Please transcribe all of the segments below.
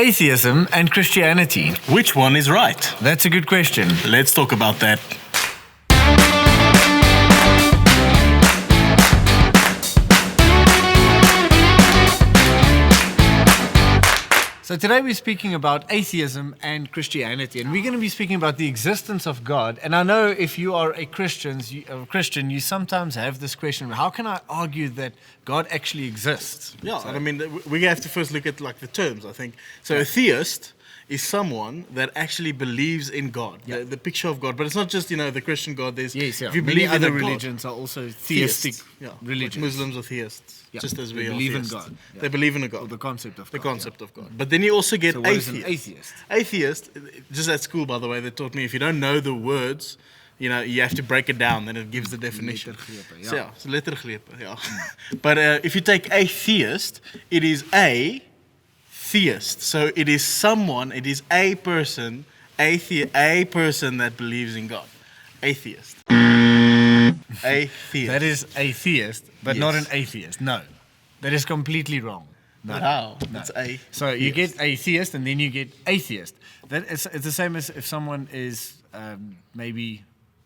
Atheism and Christianity. Which one is right? That's a good question. Let's talk about that. So today we're speaking about atheism and Christianity, and we're going to be speaking about the existence of God. And I know if you are a Christian, you sometimes have this question: how can I argue that God actually exists? Yeah, I mean, we have to first look at like the terms, I think. So a theist is someone that actually believes in God, the picture of God. But it's not just, the Christian God. There's, if you Many believe other other God, religions are also theistic religions. Like Muslims are theists, just as we They are believe in theists. God. Yeah. They believe in a Or God. the concept of The God. concept of God. But then you also get So what is atheist. an atheist? Atheist, just at school, by the way, they taught me if you don't know the words, you have to break it down, then it gives the definition. Lettergrepen, So, it's lettergrepen, But if you take atheist, it is a theist. So it is someone, it is a person, a person that believes in God. Atheist. Atheist. That is a theist, but not an Yes. atheist. No, that is completely wrong. No. But how? No. It's a So you theist. get atheist and then you get atheist. It's the same as if someone is maybe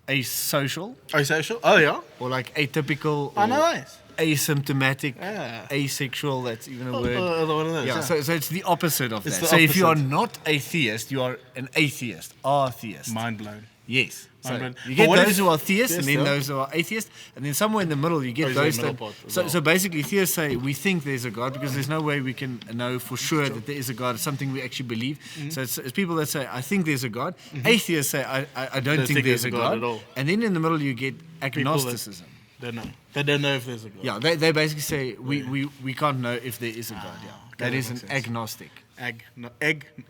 asocial Asocial? Oh, yeah? or like atypical Oh, or nice. asymptomatic, Yeah. asexual, that's even a word. One of those, Yeah, so it's the opposite of It's that. the So if you are opposite. not a theist, you are an atheist, atheist. Mind blown. Yes. So Mind blown. you But get what those if- who are theists and Yes, then yeah. those who are atheists, and then somewhere in the middle you get is there a those middle that. part as So, well? so basically, theists say we think there's a God because there's no way we can know for sure that there is a God. It's something we actually believe. So it's people that say I think there's a God. Atheists say I don't think there's a God. at all. And then in the middle you get agnosticism. Don't know. They don't know if there's a God. Yeah, they basically say we can't know if there is a God. Yeah, that that is an makes sense. agnostic.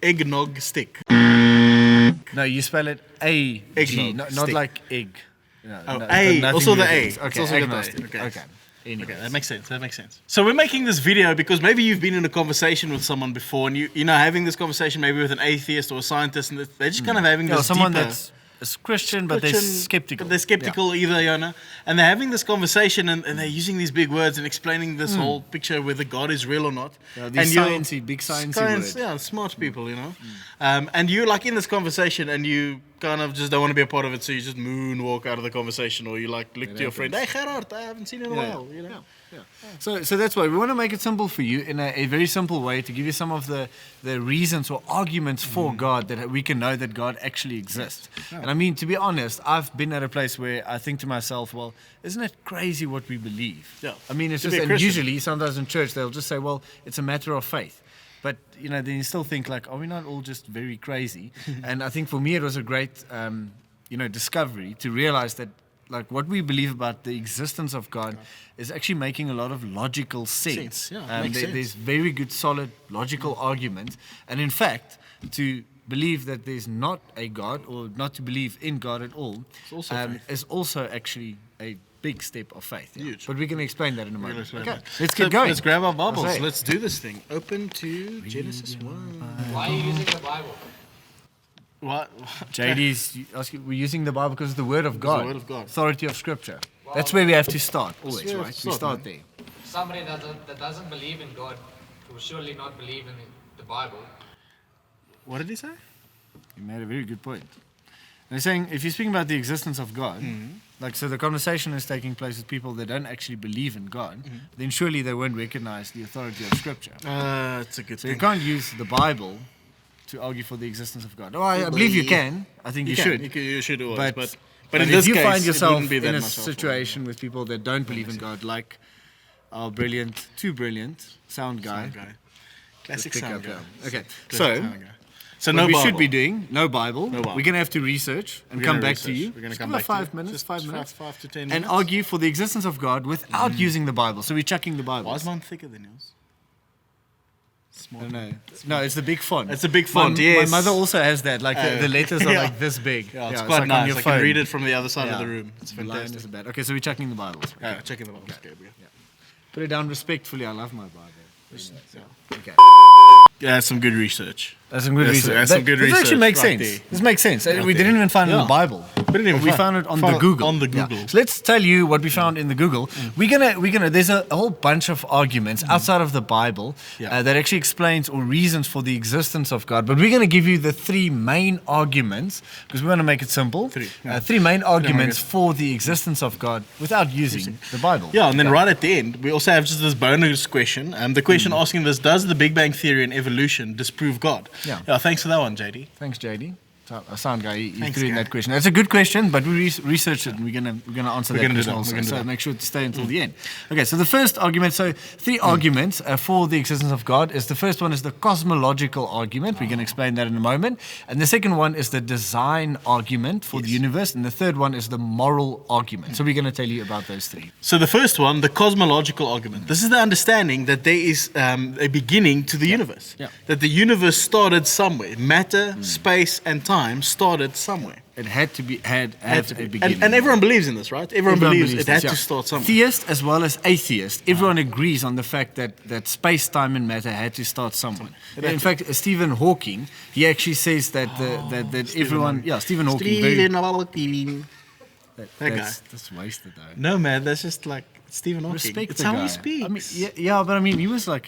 Eggnog stick. No, you spell it A G, Eggnog, not stick. like egg. No, Oh, no, A. nothing Also the with A. eggs. It's Okay, also got the A. agnostic. Okay. Okay. Anyways. Okay, that makes sense. That makes sense. So we're making this video because maybe you've been in a conversation with someone before, and you know having this conversation maybe with an atheist or a scientist, and they're just kind of having Yeah, this someone deeper, that's is Christian, but they're Christian, skeptical. But they're skeptical either, and they're having this conversation and they're using these big words and explaining this whole picture whether God is real or not. Yeah, these you're- sciencey, big sciencey words. Yeah, smart people, and you're like in this conversation and you kind of just don't want to be a part of it, so you just moonwalk out of the conversation, or you like look to your friend, hey Gerard, I haven't seen you in a while, So that's why we want to make it simple for you in a very simple way to give you some of the reasons or arguments for God that we can know that God actually exists. And I mean, to be honest, I've been at a place where I think to myself, well, isn't it crazy what we believe? Yeah. I mean, it's To just, be a and Christian. usually sometimes in church they'll just say, well, it's a matter of faith. But, then you still think like, are we not all just very crazy? And I think for me it was a great, discovery to realize that like what we believe about the existence of God is actually making a lot of logical sense. Makes sense. There's very good, solid, logical arguments. And in fact, to believe that there's not a God or not to believe in God at all also faith. is also actually a big step of faith. Yeah. Huge. But we can explain that in a We're gonna moment. explain Okay, that. let's So get going. Let's grab our Bibles. That's right. Let's do this thing. Open to Genesis 1. Why are you using the Bible? What? JD's asking, we're using the Bible because it's the Word of God. Word of God. Authority of Scripture. That's where we have to start, always, where we right? have to We start, start there. Somebody that doesn't believe in God will surely not believe in the Bible. What did he say? You made a very good point. They're saying, if you're speaking about the existence of God, like, so the conversation is taking place with people that don't actually believe in God, then surely they won't recognize the authority of Scripture. It's a good So you thing. can't use the Bible to argue for the existence of God. Oh, I believe you can. I think you should. You should always. But, But in if this you case, find it yourself wouldn't be that in a much helpful. situation with people that don't believe in God, like our too brilliant sound guy. Classic Pick sound up guy. here. Okay, Classic so sound guy. So what no we Bible. should be doing, no Bible. Bible. We're going to have to research and We're come gonna back to research. you. We're gonna Just come give back us to 5 you. minutes, Just 5 minutes. 5 to 10 And minutes. argue for the existence of God without using the Bible. So we're chucking the Bible. Why is mine thicker than yours? Small. No, it's the big font. It's a big font, yes. My mother also has that. Like the letters are Yeah. like this big. Yeah, it's like quite on nice. your I can phone. read it from the other side of the Yeah. room. It's The line fantastic. is bad. Okay, so we're chucking the Bibles. Yeah, checking the Bible. Okay, we go. Put it down respectfully. I love my Bible. Yeah. Okay. Yeah, that's some good research. That's some good research. That's some good This actually research makes right sense. there. This makes sense. We there. didn't even find it in Yeah. the Bible. We found it on the Google. On the Yeah. Google. So let's tell you what we found in the Google. We're gonna. There's a whole bunch of arguments outside of the Bible Yeah. that actually explains or reasons for the existence of God. But we're gonna give you the three main arguments because we want to make it simple. Three main arguments for the existence of God without using the Bible. Yeah, and then right at the end, we also have just this bonus question. The question asking this: does the Big Bang Theory and evolution disprove God? Yeah. Thanks for that one, JD. Thanks, JD. A sound guy, he Thanks, threw in guy. that question. That's a good question, but we researched it and we're gonna answer that gonna do question that. also. We're gonna do So that. make sure to stay until the end. Okay, so the first argument, three arguments for the existence of God is the first one is the cosmological argument. We're gonna explain that in a moment. And the second one is the design argument for the universe. And the third one is the moral argument. So we're gonna tell you about those three. So the first one, the cosmological argument. This is the understanding that there is a beginning to the universe. Yeah. That the universe started somewhere. Matter, space, and time started somewhere. It had to be have Had to a be. beginning. And everyone believes in this, right? Everyone believes it had this, to start somewhere. Theist as well as atheist, everyone agrees on the fact that space, time, and matter had to start somewhere. In fact, Stephen Hawking, he actually says that that everyone, Stephen Hawking, that's wasted though. No, man, that's just like Stephen Hawking. Respect It's the how guy. he speaks. I mean, yeah, but I mean, he was like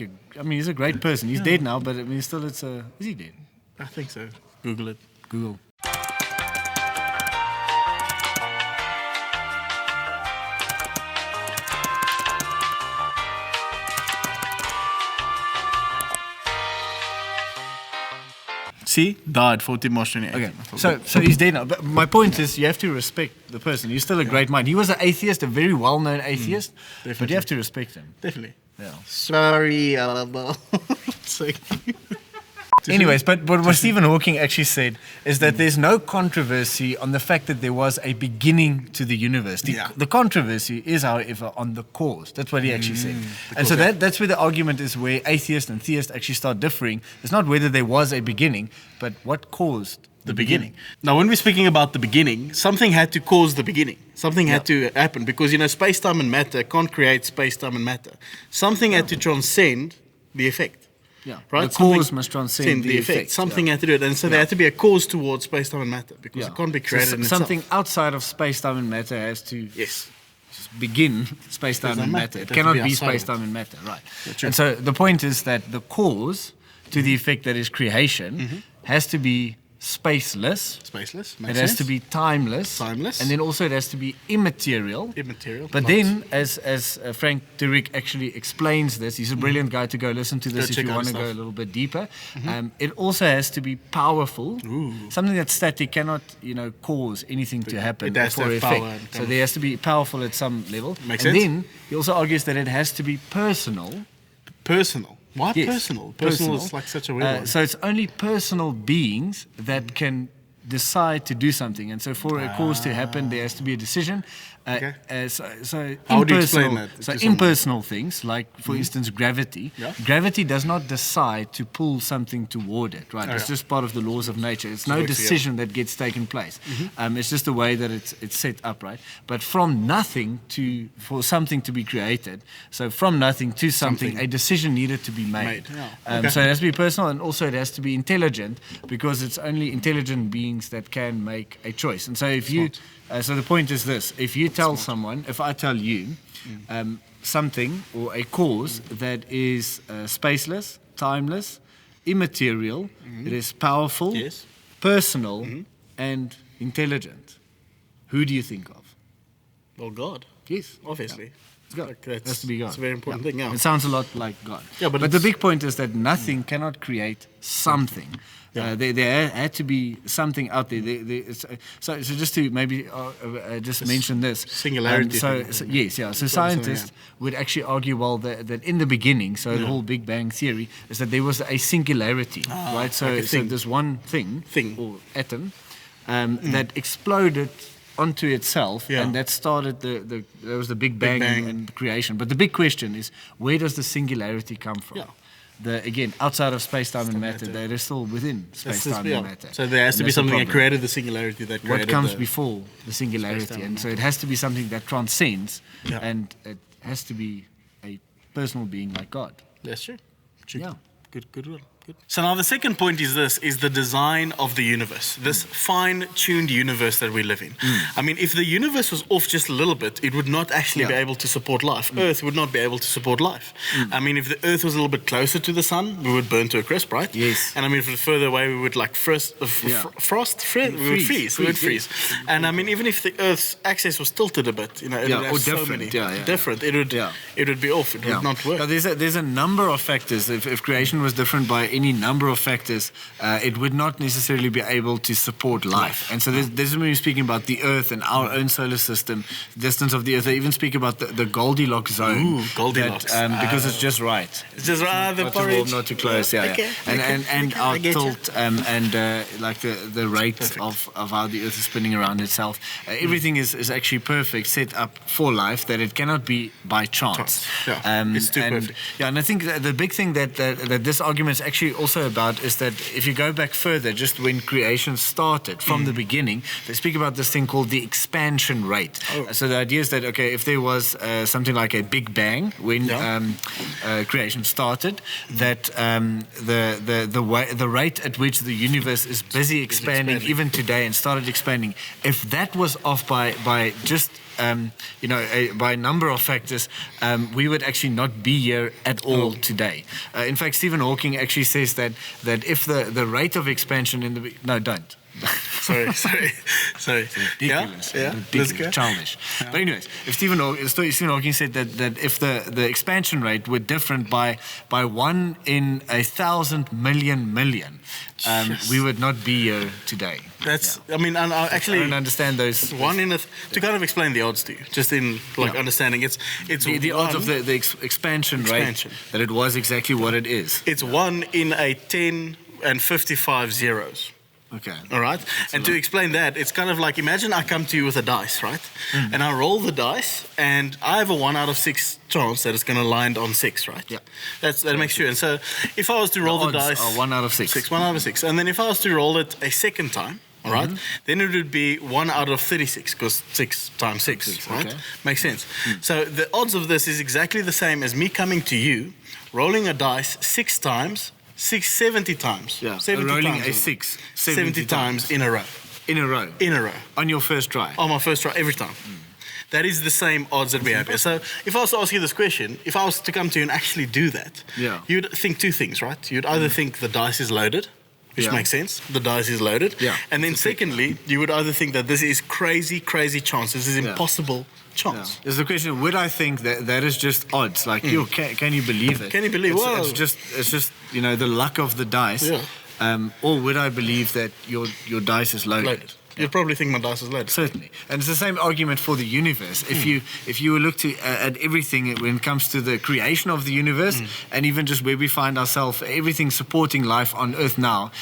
he's a great person. He's dead now, but I mean, still, is he dead? I think so. Google it. Google. See? Died 14 March 28. Okay, so he's dead now. But my point is, you have to respect the person. He's still a great mind. He was an atheist, a very well-known atheist, but you have to respect him. Definitely. Yeah. Sorry, Anyways, but what Stephen Hawking actually said is that there's no controversy on the fact that there was a beginning to the universe. The controversy is, however, on the cause. That's what he actually said. And so that's where the argument is where atheist and theist actually start differing. It's not whether there was a beginning, but what caused the beginning. Now, when we're speaking about the beginning, something had to cause the beginning. Something had to happen because, space, time, and matter can't create space, time, and matter. Something had to transcend the effect. Yeah, right. The cause must transcend the effect. Something had to do it, and so there had to be a cause towards space, time, and matter because it can't be created in itself. Something outside of space, time, and matter has to begin space, time, and matter. It cannot be space, time, and matter, right? And so the point is that the cause to the effect that is creation has to be spaceless. Spaceless. It has to be timeless. Timeless. And then also it has to be immaterial. Immaterial. But then, as Frank Turek actually explains this, he's a brilliant guy to go listen to this if you want to go a little bit deeper. It also has to be powerful. Something that's static cannot, cause anything to happen It has to for have effect. power. So there has to be powerful at some level. Makes and sense. then he also argues that it has to be personal. Personal. Why Yes, personal? Personal is like such a weird one. So it's only personal beings that can decide to do something. And so for a cause to happen, there has to be a decision. Okay. So How would you explain impersonal, that to so someone? impersonal things, like for instance gravity. Yeah. Gravity does not decide to pull something toward it, right? It's just part of the laws of nature. It's no decision that gets taken place. It's just the way that it's set up, right? But from nothing for something to be created, so from nothing to something, a decision needed to be made. Yeah. So it has to be personal, and also it has to be intelligent, because it's only intelligent beings that can make a choice. And so if you, so the point is this: if you tell someone, if I tell you something or a cause that is spaceless, timeless, immaterial, it is powerful, personal, and intelligent, who do you think of? Well, God. Yes, Obviously. it's God. Like, It has to be God. It's a very important thing, yeah. It sounds a lot like God. Yeah, but the it's- big point is that nothing cannot create something. There had to be something out there. So just to maybe just mention this. Singularity thing. So scientists would actually argue, well, that in the beginning, so the whole Big Bang theory is that there was a singularity, right? So, like a thing. there's one thing or atom that exploded onto itself, and that started that was the Big Bang, and creation. But the big question is, where does the singularity come from? Yeah. Again, outside of space, time, and matter, they're still within space, time, and matter. So there has to And be that's the something that problem. created the singularity that created What comes the, before the singularity, Space-time and and so it has to be something that transcends, Yeah. and it has to be a personal being like God. That's true. Yeah. Good one. So now the second point is this, is the design of the universe, this fine-tuned universe that we live in. I mean, if the universe was off just a little bit, it would not actually be able to support life. Earth would not be able to support life. I mean, if the Earth was a little bit closer to the sun, we would burn to a crisp, right? Yes. And I mean, if it was further away, we would like we would freeze. And I mean, even if the Earth's axis was tilted a bit, you know, it would have so many different. It would be off. It would not work. But there's a number of factors. If creation was different by any number of factors, it would not necessarily be able to support life. And so there's when we're speaking about the Earth and our own solar system, distance of the Earth. They even speak about the Goldilocks zone. Ooh, Goldilocks. Because it's just right. It's just right. The not too warm, porridge. not too close. And our tilt and like the rate of how the Earth is spinning around itself. Everything is actually perfect, set up for life, that it cannot be by chance. It's too perfect. Yeah, and I think the big thing that this argument is actually also about is that if you go back further, just when creation started, from the beginning, they speak about this thing called the expansion rate. So the idea is that, okay, if there was something like a Big Bang when creation started, that the rate at which the universe is busy expanding even today and started expanding, if that was off by just by a number of factors, we would actually not be here at all today. In fact, Stephen Hawking actually says that if the rate of expansion in the... No, don't. Sorry. Ridiculous. Ridiculous. Childish. But anyways, if Stephen Hawking said that if the expansion rate were different by 1 in 1,000 million, we would not be here today. That's. I mean, and I actually don't understand those. To kind of explain the odds to you, just in understanding, it's the odds of the expansion rate, that it was exactly what it is. It's 1 in 10 and 55 zeros. Okay. All right. And to explain that, it's kind of like, imagine I come to you with a dice, right? And I roll the dice, and I have a 1 out of 6 chance that it's going to land on 6, right? Yeah. That makes sure. And so if I was to roll the dice, are 1 out of 6. 1 out of 6. And then if I was to roll it a second time, all right, then it would be 1 out of 36, because 6 times 6, right? Okay. Makes sense. So the odds of this is exactly the same as me coming to you, rolling a dice 6 times. 70 times. Yeah. 70 rolling times a 6. 70 times in a row. In a row. On your first try. On my first try, every time. That is the same odds that we have here. So if I was to ask you this question, if I was to come to you and actually do that, you'd think 2 things, right? You'd either think the dice is loaded, which makes sense. The dice is loaded. Yeah. And then secondly, you would either think that this is crazy chance. This is impossible chance. There's the question, would I think that is just odds? Like, can you believe it? Can you believe it? It's just the luck of the dice. Yeah. Or would I believe that your dice is loaded? You'd probably think my dice is loaded. Certainly. And it's the same argument for the universe. If you look at everything when it comes to the creation of the universe, and even just where we find ourselves, everything supporting life on Earth now,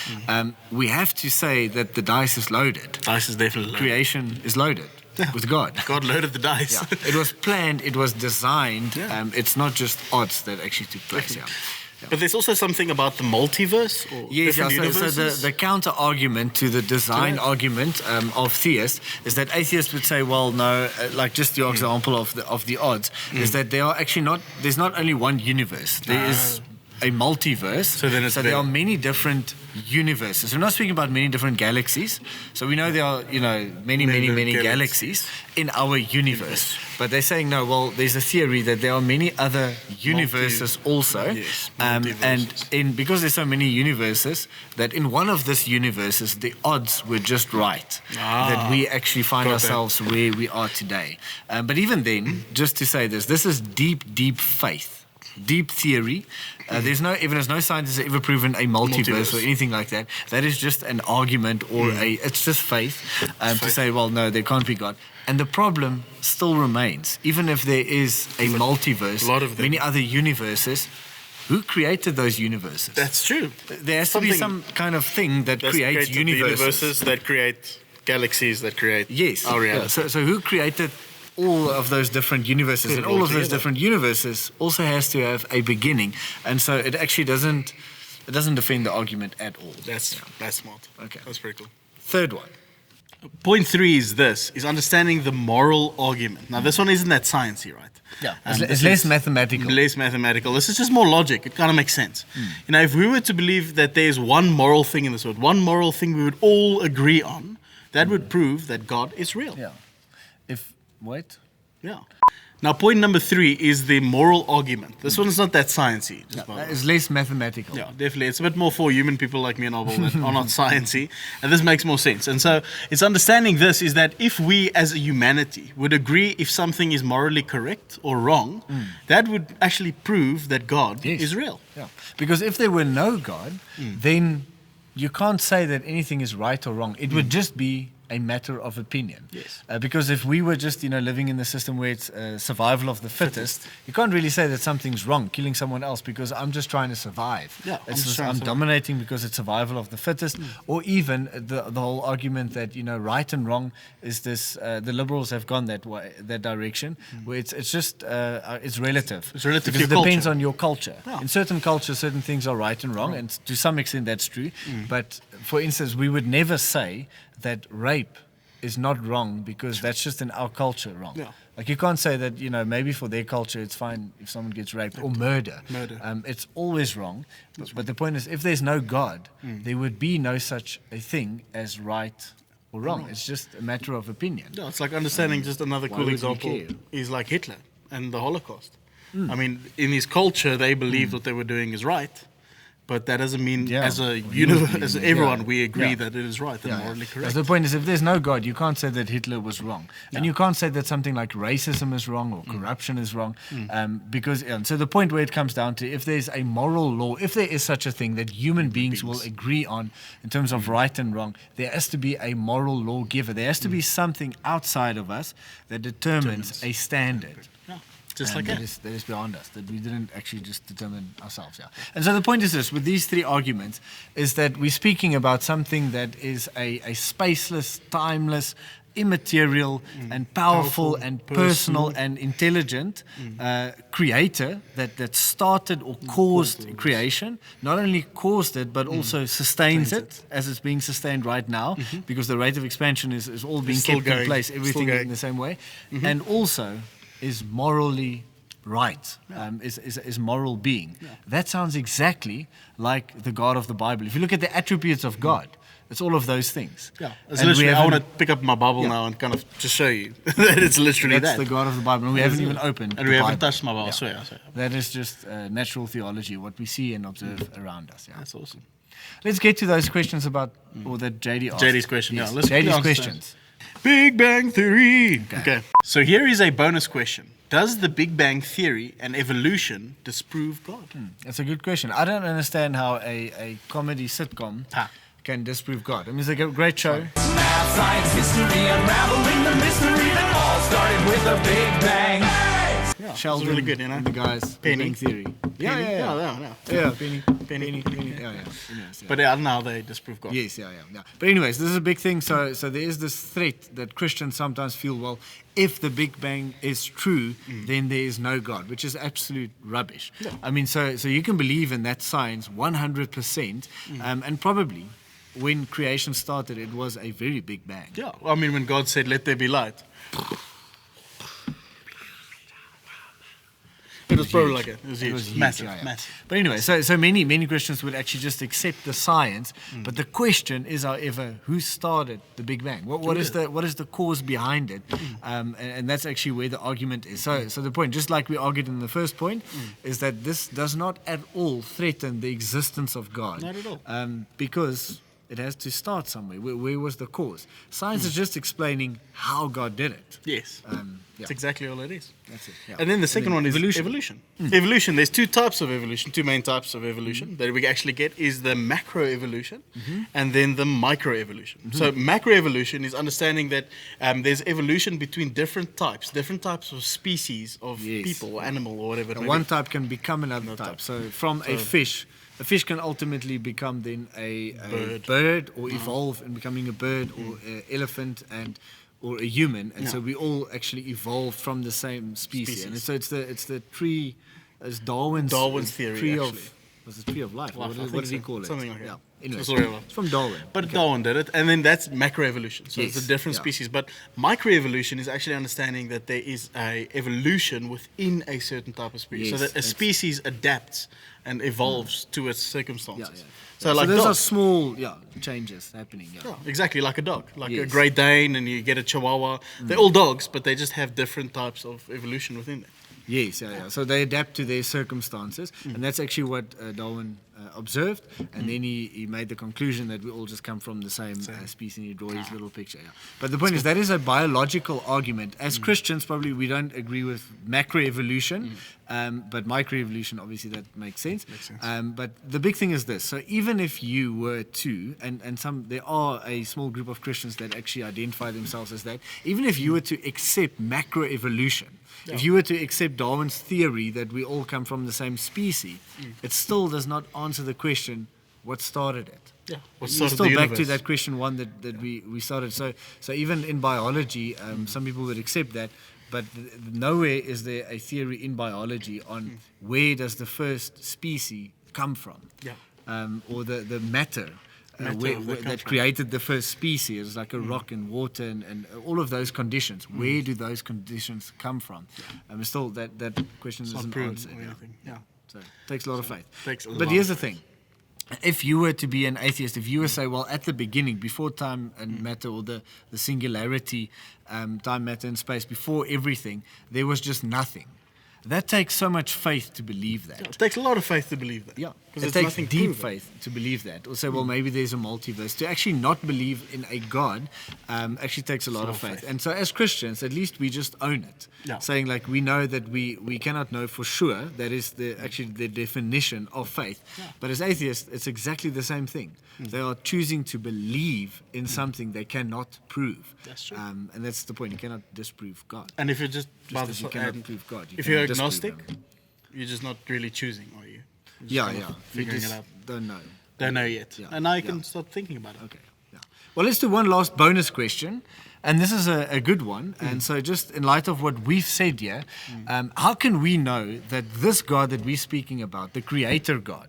we have to say that the dice is loaded. Dice is definitely loaded. Creation is loaded. With God. God loaded the dice. Yeah. It was planned, it was designed. It's not just odds that actually took place. Yeah. But there's also something about the multiverse or different universes. So the counter argument to the design argument of theists is that atheists would say, well, no, like just your example of the odds, is that there are actually there's not only one universe. There is a multiverse. So there are many different universes. We're not speaking about many different galaxies. So we know there are, many galaxies in our universe. But they're saying, no, well, there's a theory that there are many other universes also. Yes, and because there's so many universes, that in one of these universes, the odds were just right. That we actually find ourselves where we are today. But even then, just to say this is deep faith. Deep theory. There's no evidence, no scientist has ever proven a multiverse or anything like that. That is just an argument or it's just faith to say, well, no, there can't be God. And the problem still remains. Even if there is a multiverse, many other universes, who created those universes? That's true. There has to be some kind of thing that creates universes. That create galaxies, that create our reality. Yeah. So who created all of those different universes, and all of those different universes also has to have a beginning, and so it actually doesn't defend the argument at all. That's smart. Okay, that's pretty cool. Third one. Point 3 is this, is understanding the moral argument. Now, this one isn't that sciencey, right? Yeah, This it's less is mathematical. Less mathematical. This is just more logic. It kind of makes sense. You know, if we were to believe that there's one moral thing in this world, one moral thing we would all agree on, that would prove that God is real. Yeah. Wait. Yeah. Now, point number 3 is the moral argument. This one is not that sciencey. Just by the way. It's less mathematical. Yeah, definitely. It's a bit more for human people like me and Abel that are not sciencey, and this makes more sense. And so, it's understanding this is that if we as a humanity would agree if something is morally correct or wrong, that would actually prove that God Yes. is real. Yeah. Because if there were no God, then you can't say that anything is right or wrong. It would just be a matter of opinion. Yes. Because if we were just, living in the system where it's survival of the fittest, you can't really say that something's wrong, killing someone else, because I'm just trying to survive. Yeah, I'm dominating because it's survival of the fittest, or even the whole argument that, right and wrong is this, the liberals have gone that way, that direction, where it's just, it's relative. It's relative to because your it depends culture. on your culture. Yeah. In certain cultures, certain things are right and wrong, and to some extent that's true. But for instance, we would never say that rape is not wrong because that's just in our culture wrong. Yeah. Like you can't say that, maybe for their culture it's fine if someone gets raped or murder. Murder. It's always wrong. But the point is, if there's no God, there would be no such a thing as right or wrong. It's just a matter of opinion. Yeah, it's like understanding just another why cool would we example care? is like Hitler and the Holocaust. I mean, in his culture, they believed what they were doing is right. But that doesn't mean, Yeah. as a Universally, as everyone, yeah. we agree Yeah. that it is right and morally So correct. the point is, if there's no God, you can't say that Hitler was wrong. And you can't say that something like racism is wrong or corruption is wrong. Because so the point where it comes down to, if there's a moral law, if there is such a thing that human beings will agree on in terms of right and wrong, there has to be a moral lawgiver. There has to be something outside of us that determines a standard. Yeah, just And like that is beyond us, that we didn't actually just determine ourselves. Yeah. And so the point is this, with these three arguments, is that we're speaking about something that is a spaceless, timeless, immaterial and powerful and personal and intelligent creator that started or caused creation, not only caused it but also sustains it as it's being sustained right now, because the rate of expansion is all being still kept in going, place, still everything going. in the same way, and also is morally right, is moral being. That sounds exactly like the God of the Bible. If you look at the attributes of God, it's all of those things. Yeah, it's And we literally, I haven't- want to pick up my Bible now and kind of just show you that it's literally That's that. the God of the Bible, and we haven't even opened And the we haven't Bible. touched my Bible, Yeah. I swear. That is just natural theology, what we see and observe around us. Yeah. That's awesome. Let's get to those questions about, or that JD asked. JD's question, Yes, yeah. Let's JD's answer questions. Big Bang Theory. Okay. So here is a bonus question. Does the Big Bang Theory and evolution disprove God? That's a good question. I don't understand how a comedy sitcom can disprove God. I mean, it's a great show. Math, science, history, unraveling the mystery that all started with a Big Bang. Yeah, Sheldon it's really good, you know. and the guys. Big Penny. Bang Theory. Yeah. Yeah, Penny. Penny. Yeah. Anyways, yeah. But I don't know how they disprove God. Yes, yeah. But anyways, this is a big thing. So there is this threat that Christians sometimes feel, well, if the Big Bang is true, then there is no God, which is absolute rubbish. Yeah. I mean, so you can believe in that science 100%, and probably when creation started, it was a very big bang. Yeah, I mean, when God said, let there be light. It was probably like it. It was huge. It was huge, Massive, yeah. massive. But anyway, so many Christians would actually just accept the science. But the question is, however, who started the Big Bang? What is the cause behind it? And that's actually where the argument is. So the point, just like we argued in the first point, is that this does not at all threaten the existence of God. Not at all. Because it has to start somewhere. Where was the cause? Science is just explaining how God did it. Yes. Yeah. That's exactly all it is. That's it. Yeah. And then the second one is evolution. Evolution. There's two types of evolution, two main types of evolution that we actually get is the macroevolution and then the microevolution. So macroevolution is understanding that there's evolution between different types of species of Yes. people or animal or whatever. it may One be. type can become another type. So from a fish can ultimately become then a bird or evolve in becoming a bird or an elephant or a human. And so we all actually evolved from the same species. And so it's the tree, as Darwin's theory, tree actually. of, was it tree of life? Life, I What think did he so. call it? Something like that. Anyway, It's real. it's from Darwin. But Darwin did it, and then that's macroevolution. So it's Yes, a different yeah. species. But microevolution is actually understanding that there is a evolution within a certain type of species. Yes, so that a it's- species adapts and evolves to its circumstances. Yeah, yeah. So like those are dogs. small changes happening. Yeah. Yeah, exactly like a dog, like a Yes. Great Dane, and you get a Chihuahua. They're all dogs, but they just have different types of evolution within them. Yes, yeah. So they adapt to their circumstances, and that's actually what Darwin observed. And then he made the conclusion that we all just come from the same species, and he drew his little picture. Yeah. But the point is, that is a biological argument. As Christians, probably we don't agree with macroevolution, but microevolution, obviously, that makes sense. But the big thing is this. So even if you were to, and there are a small group of Christians that actually identify themselves as that, even if you were to accept macroevolution, if you were to accept Darwin's theory that we all come from the same species, it still does not answer the question, what started it? Yeah. We're What's sort of still the back to universe? that question one that we started. So even in biology, some people would accept that, but nowhere is there a theory in biology on where does the first species come from, or the matter. That created the first species. It's like a rock and water and all of those conditions. Where do those conditions come from? Still, that question It's not isn't proven answered. or Yeah. anything. Yeah. So it takes a lot of faith. takes a But lot here's of the thing. If you were to be an atheist, if you were to say, well, at the beginning, before time and matter, or the singularity, time, matter, and space, before everything, there was just nothing. That takes so much faith to believe that. It takes a lot of faith to believe that. Yeah, Because it it's takes nothing deep proven. faith to believe that. Or say, well, maybe there's a multiverse. To actually not believe in a God actually takes a lot of faith. And so as Christians, at least we just own it. Yeah. Saying like we know that we cannot know for sure. That is actually the definition of faith. But as atheists, it's exactly the same thing. They are choosing to believe in something they cannot prove. That's true. And that's the point. You cannot disprove God. And if you're just by as the you cannot and prove God, you if you're cannot disprove agnostic, him. you're just not really choosing, are you? You're just Yeah, kind yeah. of You Figuring just it out. don't know. Don't know yet. Yeah, And now you yeah. can start thinking about it. Okay. Yeah. Well, let's do one last bonus question. And this is a good one. And so, just in light of what we've said here, how can we know that this God that we're speaking about, the Creator God,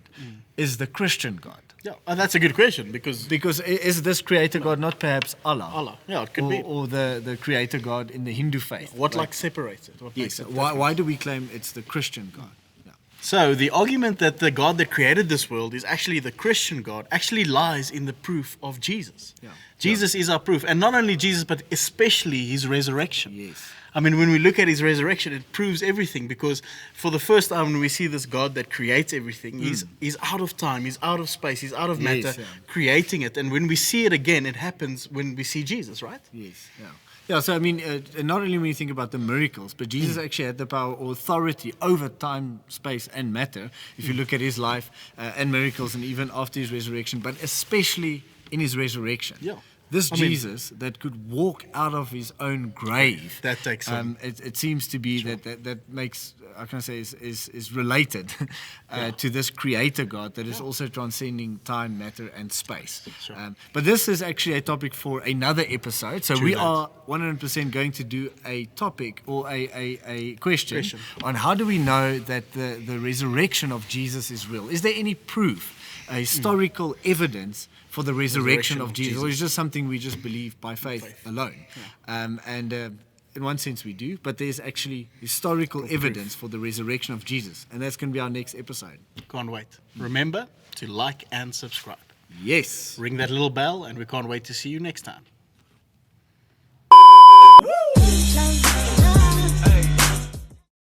is the Christian God? Yeah, and that's a good question because Because is this Creator God not perhaps Allah? Allah. Yeah, it could or, be. or the Creator God in the Hindu faith? What like separates it? What Yes. makes it Why, different? why do we claim it's the Christian God? Yeah. So the argument that the God that created this world is actually the Christian God actually lies in the proof of Jesus. Yeah. Jesus is our proof, and not only Jesus, but especially his resurrection. Yes. I mean, when we look at his resurrection, it proves everything because for the first time when we see this God that creates everything, he's out of time, he's out of space, he's out of Yes, matter, yeah. creating it. And when we see it again, it happens when we see Jesus, right? Yes, yeah. Yeah, so I mean, not only when you think about the miracles, but Jesus actually had the power or authority over time, space, and matter. If you look at his life and miracles, and even after his resurrection, but especially in his resurrection. Yeah. This I mean- Jesus that could walk out of his own grave. That takes some- it seems to be that makes, how can I say, is related to this Creator God that is also transcending time, matter, and space. Sure. But this is actually a topic for another episode. So True we that. are 100% going to do a topic or a question Question. on how do we know that the resurrection of Jesus is real? Is there any proof, historical evidence for the resurrection of Jesus, or is it just something we just believe by faith alone? In one sense we do, but there's actually historical evidence for the resurrection of Jesus, and that's going to be our next episode. Can't wait. Remember to like and subscribe. Yes. Ring that little bell, and we can't wait to see you next time.